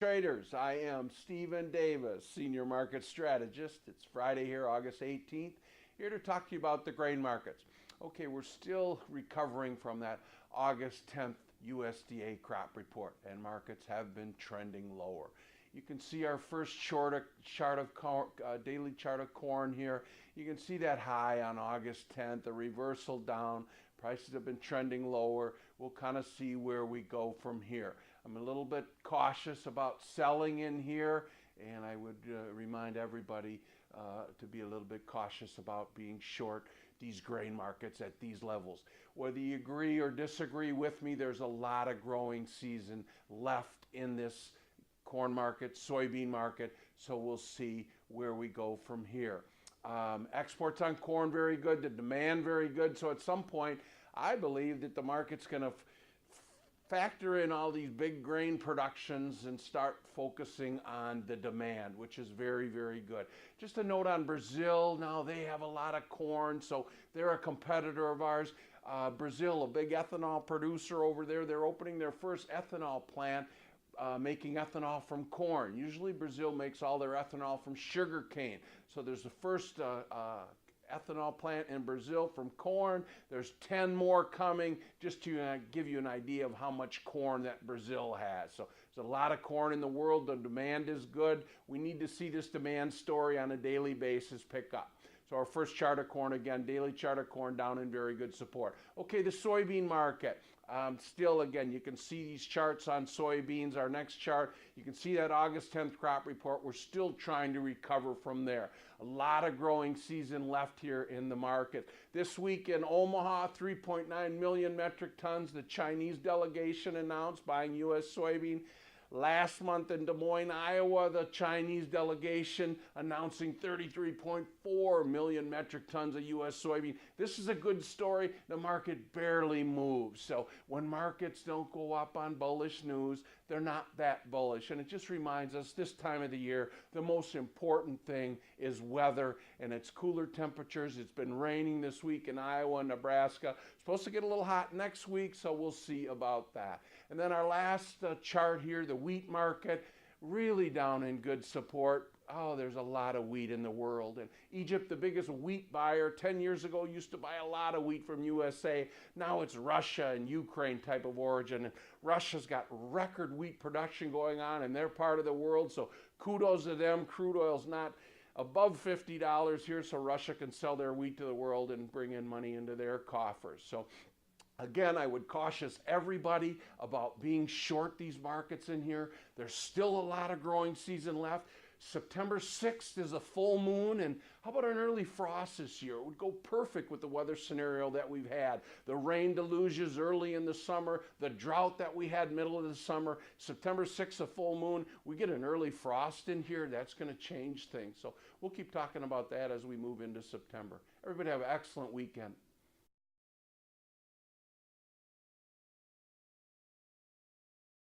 Traders, I am Stephen Davis, Senior Market Strategist. It's Friday here, August 18th, here to talk to you about the grain markets. Okay, we're still recovering from that August 10th USDA crop report, and markets have been trending lower. You can see our first daily chart of corn here. You can see that high on August 10th, a reversal down. Prices have been trending lower. We'll kind of see where we go from here. I'm a little bit cautious about selling in here, and I would remind everybody to be a little bit cautious about being short these grain markets at these levels. Whether you agree or disagree with me, there's a lot of growing season left in this corn market, soybean market, so we'll see where we go from here. Exports on corn very good, the demand very good, so at some point I believe that the market's going to factor in all these big grain productions and start focusing on the demand, which is very, very good. Just a note on Brazil, now they have a lot of corn, so they're a competitor of ours. Brazil, a big ethanol producer over there, they're opening their first ethanol plant making ethanol from corn. Usually Brazil makes all their ethanol from sugar cane. So there's the first ethanol plant in Brazil from corn. There's 10 more coming, just to give you an idea of how much corn that Brazil has. So there's a lot of corn in the world. The demand is good. We need to see this demand story on a daily basis pick up. So our first chart of corn, again, daily chart of corn down in very good support. Okay, the soybean market. Still, again, you can see these charts on soybeans. Our next chart, you can see that August 10th crop report. We're still trying to recover from there. A lot of growing season left here in the market. This week in Omaha, 3.9 million metric tons. The Chinese delegation announced buying U.S. soybean. Last month in Des Moines, Iowa, the Chinese delegation announcing 33.4 million metric tons of U.S. soybean. This is a good story. The market barely moves. So when markets don't go up on bullish news, they're not that bullish. And it just reminds us this time of the year, the most important thing is weather, and it's cooler temperatures. It's been raining this week in Iowa and Nebraska. It's supposed to get a little hot next week, so we'll see about that. And then our last chart here, the wheat market, really down in good support. Oh, there's a lot of wheat in the world. And Egypt, the biggest wheat buyer, 10 years ago used to buy a lot of wheat from USA. Now it's Russia and Ukraine type of origin. And Russia's got record wheat production going on in their part of the world. So kudos to them. Crude oil's not above $50 here, so Russia can sell their wheat to the world and bring in money into their coffers. So again, I would caution everybody about being short these markets in here. There's still a lot of growing season left. September 6th is a full moon, and how about an early frost this year? It would go perfect with the weather scenario that we've had. The rain deluges early in the summer, the drought that we had middle of the summer. September 6th, a full moon. We get an early frost in here, that's going to change things. So we'll keep talking about that as we move into September. Everybody have an excellent weekend.